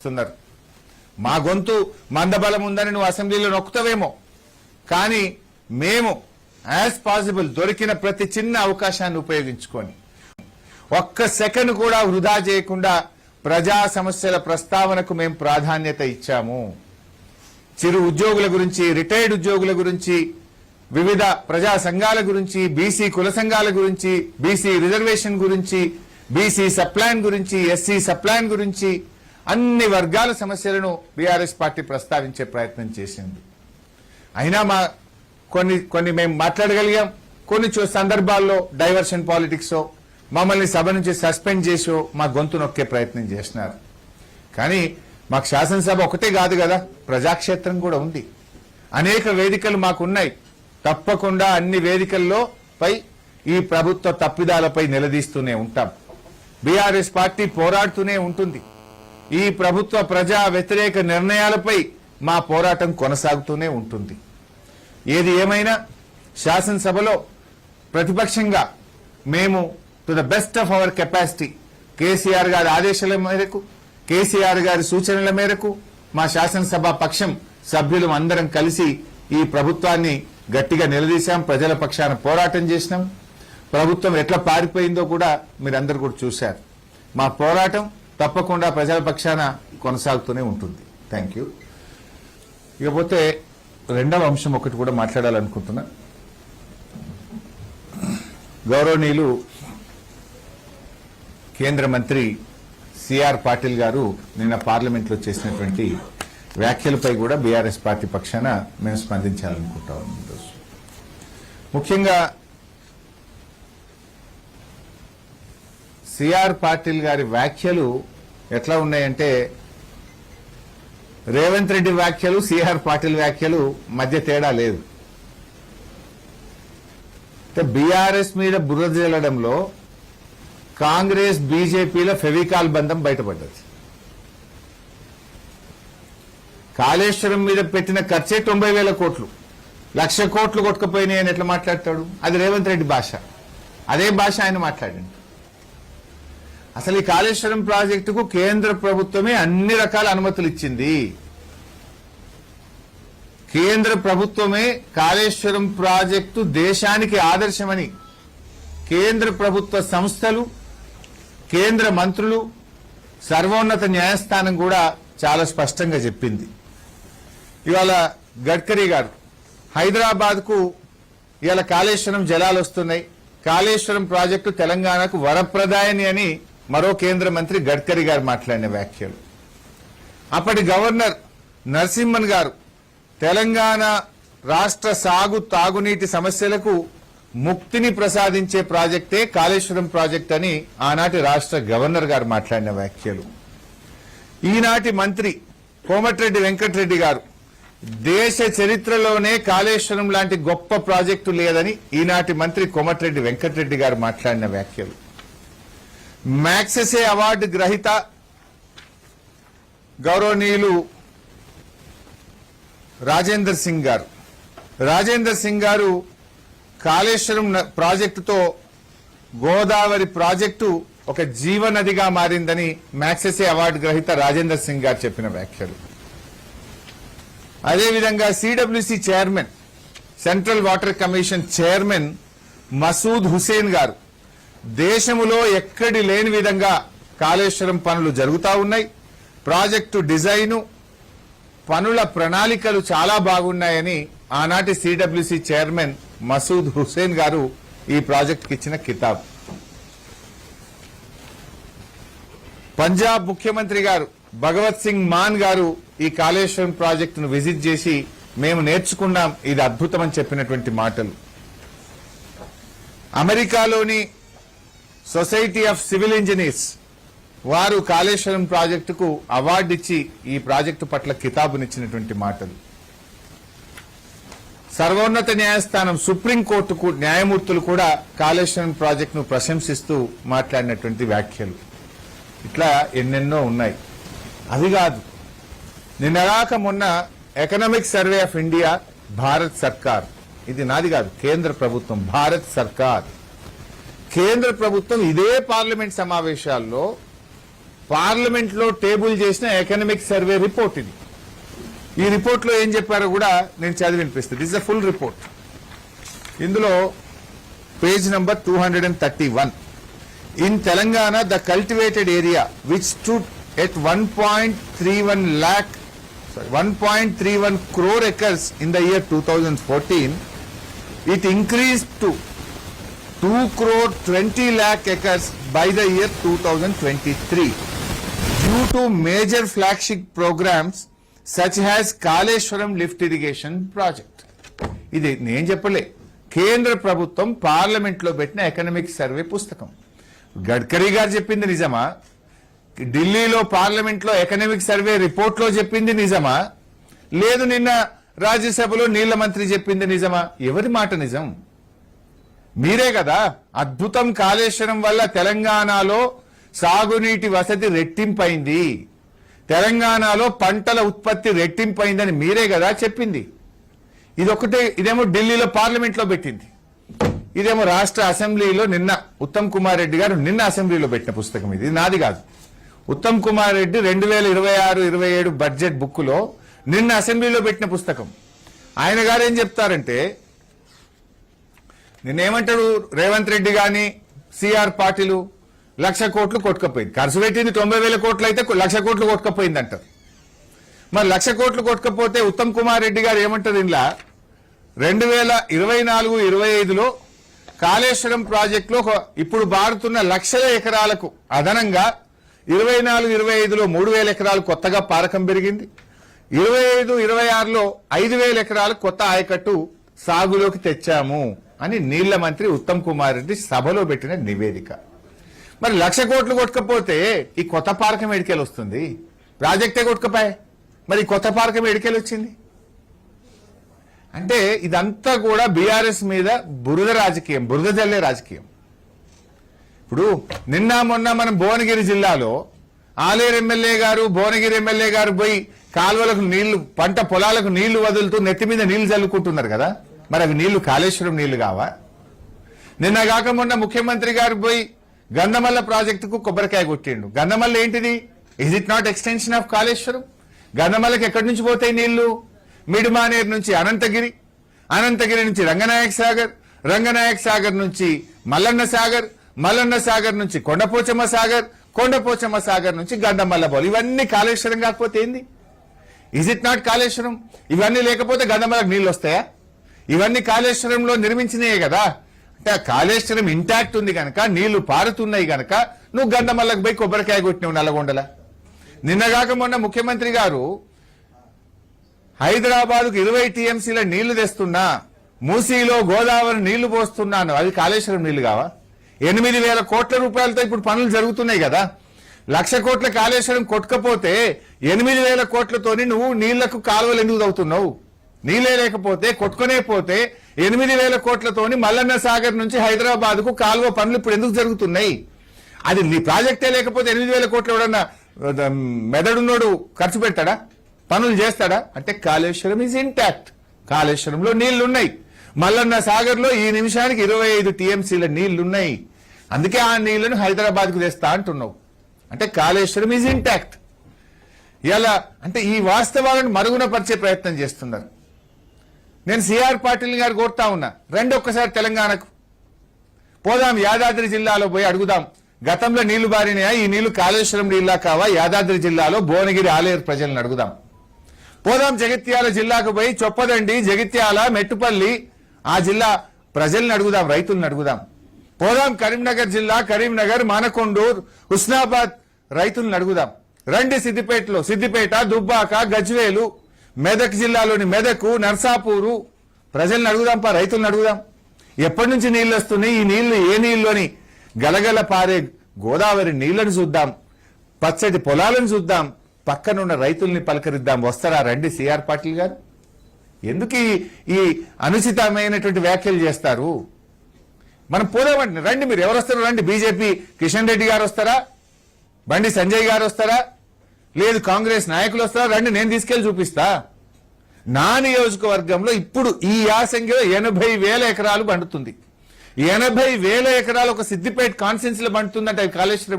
చేస్తున్నారు. మా గొంతు మందబలం ఉందని నువ్వు అసెంబ్లీలో నొక్కుతావేమో, కానీ మేము యాజ్ పాసిబుల్ దొరికిన ప్రతి చిన్న అవకాశాన్ని ఉపయోగించుకొని ఒక్క సెకండ్ కూడా వృధా చేయకుండా ప్రజా సమస్యల ప్రస్తావనకు మేము ప్రాధాన్యత ఇచ్చాము. చిరు ఉద్యోగుల గురించి, రిటైర్డ్ ఉద్యోగుల గురించి, వివిధ ప్రజా సంఘాల గురించి, బీసీ కుల సంఘాల గురించి, బీసీ రిజర్వేషన్ గురించి, బీసీ సప్లాన్ గురించి, ఎస్సీ సప్లాన్ గురించి అన్ని వర్గాల సమస్యలను బీఆర్ఎస్ పార్టీ ప్రస్తావించే ప్రయత్నం చేసింది. అయినా మా కొన్ని మేము మాట్లాడగలిగాం. కొన్ని సందర్భాల్లో డైవర్షన్ పాలిటిక్స్ మమ్మల్ని సభ నుంచి సస్పెండ్ చేసో మా గొంతు నొక్కే ప్రయత్నం చేసినారు. కానీ మాకు శాసనసభ ఒకటే కాదు కదా, ప్రజాక్షేత్రం కూడా ఉంది. అనేక వేదికలు మాకున్నాయి. తప్పకుండా అన్ని వేదికల్లో పై ఈ ప్రభుత్వ తప్పిదాలపై నిలదీస్తూనే ఉంటాం. బీఆర్ఎస్ పార్టీ పోరాడుతూనే ఉంటుంది. ఈ ప్రభుత్వ ప్రజా వ్యతిరేక నిర్ణయాలపై మా పోరాటం కొనసాగుతూనే ఉంటుంది. ఏది ఏమైనా శాసనసభలో ప్రతిపక్షంగా మేము to the best of our capacity KCR గారి ఆదేశాల మేరకు, కేసీఆర్ గారి సూచనల మేరకు మా శాసనసభ పక్షం సభ్యులు అందరం కలిసి ఈ ప్రభుత్వాన్ని గట్టిగా నిలదీశాం. ప్రజల పక్షాన పోరాటం చేసినాం. ప్రభుత్వం ఎట్లా పారిపోయిందో కూడా మీరందరూ కూడా చూశారు. మా పోరాటం తప్పకుండా ప్రజల పక్షాన కొనసాగుతూనే ఉంటుంది. Thank you. ఇకపోతే రెండవ అంశం ఒకటి కూడా మాట్లాడాలనుకుంటున్నా. గౌరవనీయులు కేంద్ర మంత్రి సిఆర్ పాటిల్ గారు నిన్న పార్లమెంట్లో చేసినటువంటి వ్యాఖ్యలపై కూడా బీఆర్ఎస్ పార్టీ పక్షాన మేము స్పందించాలనుకుంటాం. ముఖ్యంగా సిఆర్ పాటిల్ గారి వ్యాఖ్యలు ఎట్లా ఉన్నాయంటే, రేవంత్ రెడ్డి వ్యాఖ్యలు సిఆర్ పాటిల్ వ్యాఖ్యలు మధ్య తేడా లేదు. బీఆర్ఎస్ మీద బురద జల్లడంలో కాంగ్రెస్ బీజేపీల ఫెవికాల్ బంధం బయటపడ్డది. కాళేశ్వరం మీద పెట్టిన ఖర్చే 90,000 కోట్లు, 1,00,000 కోట్లు కొట్టుకుపోయినాయి అని ఎట్లా మాట్లాడతాడు? అది రేవంత్ రెడ్డి భాష. అదే భాష ఆయన మాట్లాడండి. అసలు ఈ కాళేశ్వరం ప్రాజెక్టుకు కేంద్ర ప్రభుత్వమే అన్ని రకాల అనుమతులు ఇచ్చింది. కేంద్ర ప్రభుత్వమే కాళేశ్వరం ప్రాజెక్టు దేశానికి ఆదర్శమని కేంద్ర ప్రభుత్వ సంస్థలు, కేంద్ర మంత్రులు, సర్వోన్నత న్యాయస్థానం కూడా చాలా స్పష్టంగా చెప్పింది. ఇవాళ గడ్కరీ గారు హైదరాబాద్ కు ఇవాళ కాళేశ్వరం జలాలు వస్తున్నాయి, కాళేశ్వరం ప్రాజెక్టు తెలంగాణకు వరప్రదాయని అని మరో కేంద్ర మంత్రి గడ్కరీ గారు మాట్లాడిన వ్యాఖ్యలు. అప్పటి గవర్నర్ నరసింహన్ గారు తెలంగాణ రాష్ట్ర తాగునీటి సమస్యలకు ముక్తిని ప్రసాదించే ప్రాజెక్టే కాళేశ్వరం ప్రాజెక్ట్ అని ఆనాటి రాష్ట్ర గవర్నర్ గారు మాట్లాడిన వ్యాఖ్యలు. ఈనాటి మంత్రి కోమటిరెడ్డి వెంకటరెడ్డి గారు దేశ చరిత్రలోనే కాళేశ్వరం లాంటి గొప్ప ప్రాజెక్టు లేదని ఈనాటి మంత్రి కోమటిరెడ్డి వెంకటరెడ్డి గారు మాట్లాడిన వ్యాఖ్యలు. మ్యాగ్సెసే అవార్డు గ్రహీత గౌరవనీయులు రాజేందర్ సింగ్ గారు కాళేశ్వరం ప్రాజెక్టుతో గోదావరి ప్రాజెక్టు ఒక జీవనదిగా మారిందని మ్యాగ్సెసే అవార్డు గ్రహీత రాజేందర్ సింగ్ గారు చెప్పిన వ్యాఖ్యలు. అదేవిధంగా CWC chairman, central water commission chairman Masood Hussain గారు దేశములో ఎక్కడి లేని విధంగా కాళేశ్వరం పనులు జరుగుతా ఉన్నాయి, ప్రాజెక్టు డిజైను, పనుల ప్రణాళికలు చాలా బాగున్నాయని ఆనాటి సిడబ్ల్యూసి చైర్మన్ మసూద్ హుసేన్ గారు ఈ ప్రాజెక్టుకి ఇచ్చిన కితాబ్. పంజాబ్ ముఖ్యమంత్రి గారు భగవత్ సింగ్ మాన్ గారు ఈ కాళేశ్వరం ప్రాజెక్టును విజిట్ చేసి మేము నేర్చుకున్నాం, ఇది అద్భుతమని చెప్పినటువంటి మాటలు. అమెరికాలోని సొసైటీ ఆఫ్ సివిల్ ఇంజనీర్స్ వారు కాళేశ్వరం ప్రాజెక్టుకు అవార్డు ఇచ్చి ఈ ప్రాజెక్టు పట్ల కితాబునిచ్చినటువంటి మాటలు. సర్వోన్నత న్యాయస్థానం, సుప్రీంకోర్టుకు న్యాయమూర్తులు కూడా కాళేశ్వరం ప్రాజెక్టును ప్రశంసిస్తూ మాట్లాడినటువంటి వ్యాఖ్యలు. ఇట్లా ఎన్నెన్నో ఉన్నాయి. అది కాదు, నిన్నగాక మొన్న economic survey of India, Bharat సర్కార్, ఇది నాది కాదు, కేంద్ర ప్రభుత్వం, భారత్ సర్కార్, కేంద్ర ప్రభుత్వం ఇదే పార్లమెంట్ సమావేశాల్లో పార్లమెంట్ లో టేబుల్ చేసిన ఎకనామిక్ సర్వే రిపోర్ట్ ఇది. ఈ రిపోర్ట్ లో ఏం చెప్పారో కూడా నేను చదివి వినిపిస్తాను. This is a full report. ఇందులో page number 231. In Telangana the cultivated area which stood at 1.31 crore acres in the year 2014, it increased to 2 crore 20 lakh acres by the year 2023 due to major flagship programs such as Kaleshwaram lift irrigation project. ఇది నేను చెప్పలే, కేంద్ర ప్రభుత్వం parliament లో పెట్టిన economic survey పుస్తకం. గడ్కరీ గారు చెప్పింది నిజమా? ఢిల్లీలో పార్లమెంట్ లో ఎకనామిక్ సర్వే రిపోర్ట్ లో చెప్పింది నిజమా? లేదు నిన్న రాజ్యసభలో నీళ్ల మంత్రి చెప్పింది నిజమా? ఎవరి మాట నిజం? మీరే కదా అద్భుతం, కాళేశ్వరం వల్ల తెలంగాణలో సాగునీటి వసతి రెట్టింపైంది, తెలంగాణలో పంటల ఉత్పత్తి రెట్టింపైందని మీరే కదా చెప్పింది. ఇదేమో ఢిల్లీలో పార్లమెంట్ లో పెట్టింది, ఇదేమో రాష్ట్ర అసెంబ్లీలో నిన్న ఉత్తమ్ కుమార్ రెడ్డి గారు నిన్న అసెంబ్లీలో పెట్టిన పుస్తకం. ఇది నాది కాదు. ఉత్తమ్ కుమార్ రెడ్డి 2026-27 బడ్జెట్ బుక్ లో నిన్న అసెంబ్లీలో పెట్టిన పుస్తకం. ఆయన గారు ఏం చెప్తారంటే, నిన్నేమంటాడు రేవంత్ రెడ్డి గాని సిఆర్ పాటిల్ 1,00,000 కోట్లు కొట్టుకపోయింది, ఖర్చు పెట్టింది 90,000 కోట్లు అయితే 1,00,000 కోట్లు కొట్టుకపోయింది అంటారు. మరి 1,00,000 కోట్లు కొట్టుకపోతే ఉత్తమ్ కుమార్ రెడ్డి గారు ఏమంటారు, ఇంట్లో 2024-25లో కాళేశ్వరం ప్రాజెక్టులో ఇప్పుడు బారుతున్న లక్షల ఎకరాలకు అదనంగా 24-25లో 3,000 ఎకరాలు కొత్తగా పారకం పెరిగింది, 25-26లో 5,000 ఎకరాలు కొత్త ఆయకట్టు సాగులోకి తెచ్చాము అని నీళ్ల మంత్రి ఉత్తమ్ కుమార్ రెడ్డి సభలో పెట్టిన నివేదిక. మరి 1,00,000 కోట్లు కొట్టుకపోతే ఈ కొత్త పారకం ఎడికెళ్ళి వస్తుంది? ప్రాజెక్టే కొట్టుకపోయా, మరి కొత్త పారకం ఎడికెళ్ళి వచ్చింది? అంటే ఇదంతా కూడా బీఆర్ఎస్ మీద బురద రాజకీయం, బురద జల్లే రాజకీయం. ఇప్పుడు నిన్న మొన్న మనం భువనగిరి జిల్లాలో ఆలేరు ఎమ్మెల్యే గారు, భువనగిరి ఎమ్మెల్యే గారు పోయి కాలువలకు నీళ్లు, పంట పొలాలకు నీళ్లు వదులుతూ నెత్తి మీద నీళ్లు చల్లుకుంటున్నారు కదా. మరి అవి నీళ్లు కాళేశ్వరం నీళ్లు కావా? నిన్న కాక మొన్న ముఖ్యమంత్రి గారు పోయి గంధమల్ల ప్రాజెక్టుకు కొబ్బరికాయ కొట్టిండు. గంధమల్ల ఏంటిది? Is it not extension of Kaleshwaram? గంధమల్లకి ఎక్కడి నుంచి పోతాయి నీళ్లు? మిడిమానేరు నుంచి అనంతగిరి, అనంతగిరి నుంచి రంగనాయక సాగర్, రంగనాయక సాగర్ నుంచి మల్లన్న సాగర్, మల్లన్న సాగర్ నుంచి కొండపోచమ్మ సాగర్, కొండపోచమ్మ సాగర్ నుంచి గంధమల్ల పోలు. ఇవన్నీ కాళేశ్వరం కాకపోతే ఏంది? Is it not Kaleshwaram? ఇవన్నీ లేకపోతే గంధమల్లకు నీళ్లు వస్తాయా? ఇవన్నీ కాళేశ్వరంలో నిర్మించినాయే కదా. అంటే కాళేశ్వరం ఇంటాక్ట్ ఉంది కనుక, నీళ్లు పారుతున్నాయి కనుక నువ్వు గంధమల్లకు పోయి కొబ్బరికాయ కొట్టినావు నల్లగొండల. నిన్నగాక మొన్న ముఖ్యమంత్రి గారు హైదరాబాద్కు 20 టీఎంసీల నీళ్లు తెస్తున్నా, మూసీలో గోదావరి నీళ్లు పోస్తున్నాను, అవి కాళేశ్వరం నీళ్లు కావా? 8,000 కోట్ల రూపాయలతో ఇప్పుడు పనులు జరుగుతున్నాయి కదా. 1,00,000 కోట్ల కాళేశ్వరం కొట్టుకపోతే 8,000 కోట్లతోని నువ్వు నీళ్లకు కాలువలు ఎందుకు తవ్వుతున్నావు? నీళ్లే లేకపోతే, కొట్టుకునే పోతే 8,000 కోట్లతోని మల్లన్న సాగర్ నుంచి హైదరాబాద్ కు కాలువ పనులు ఇప్పుడు ఎందుకు జరుగుతున్నాయి? అది నీ ప్రాజెక్టే లేకపోతే 8,000 కోట్లు ఎవడన్నా మెదడున్నోడు ఖర్చు పెట్టాడా? పనులు చేస్తాడా? అంటే కాళేశ్వరం ఈజ్ ఇంటాక్ట్. కాళేశ్వరంలో నీళ్లున్నాయి. మల్లన్న సాగర్ లో ఈ నిమిషానికి 25 టీఎంసీల నీళ్లున్నాయి. అందుకే ఆ నీళ్లను హైదరాబాద్ కు తెస్తా అంటున్నావు. అంటే కాళేశ్వరం ఈజ్ ఇంటాక్ట్. ఇలా అంటే ఈ వాస్తవాలను మరుగున పరిచే ప్రయత్నం చేస్తున్నారు. నేను సిఆర్ పాటిల్ గారు కోరుతా ఉన్నా, రండి ఒక్కసారి తెలంగాణకు పోదాం, యాదాద్రి జిల్లాలో పోయి అడుగుదాం, గతంలో నీళ్లు బారినాయా, ఈ నీళ్లు కాళేశ్వరం నీళ్ళ కావా? యాదాద్రి జిల్లాలో భువనగిరి ఆలేరు ప్రజలను అడుగుదాం. పోదాం జగిత్యాల జిల్లాకు పోయి చొప్పదండి, జగిత్యాల, మెట్టుపల్లి ఆ జిల్లా ప్రజల్ని అడుగుదాం, రైతులను అడుగుదాం. పోదాం కరీంనగర్ జిల్లా, కరీంనగర్, మానకొండూరు, హుస్నాబాద్ రైతులను అడుగుదాం. రండి సిద్దిపేటలో, సిద్దిపేట, దుబ్బాక, గజ్వేలు, మెదక్ జిల్లాలోని మెదకు, నర్సాపూరు ప్రజల్ని అడుగుదాం, రైతులను అడుగుదాం. ఎప్పటి నుంచి నీళ్లు వస్తున్నాయి, ఈ నీళ్లు ఏ నీళ్లోని గలగల పారే గోదావరి నీళ్లను చూద్దాం, పచ్చటి పొలాలను చూద్దాం, పక్కనున్న రైతుల్ని పలకరిద్దాం. వస్తారా? రండి సిఆర్ పాటిల్ గారు. ఎందుకు ఈ అనుచితమైనటువంటి వ్యాఖ్యలు చేస్తారు? మనం పోదామండి, రండి. మీరు ఎవరు వస్తారో రండి. బీజేపీ కిషన్ రెడ్డి గారు వస్తారా? బండి సంజయ్ గారు వస్తారా? లేదు కాంగ్రెస్ నాయకులు వస్తారా? రండి, నేను తీసుకెళ్లి చూపిస్తా. నా నియోజకవర్గంలో ఇప్పుడు ఈ యాసంగిలో 80,000 ఎకరాలు పండుతుంది. 80,000 ఎకరాలు ఒక సిద్దిపేట కాన్స్టిట్యున్సీలో పండుతుందంటే కాళేశ్వరం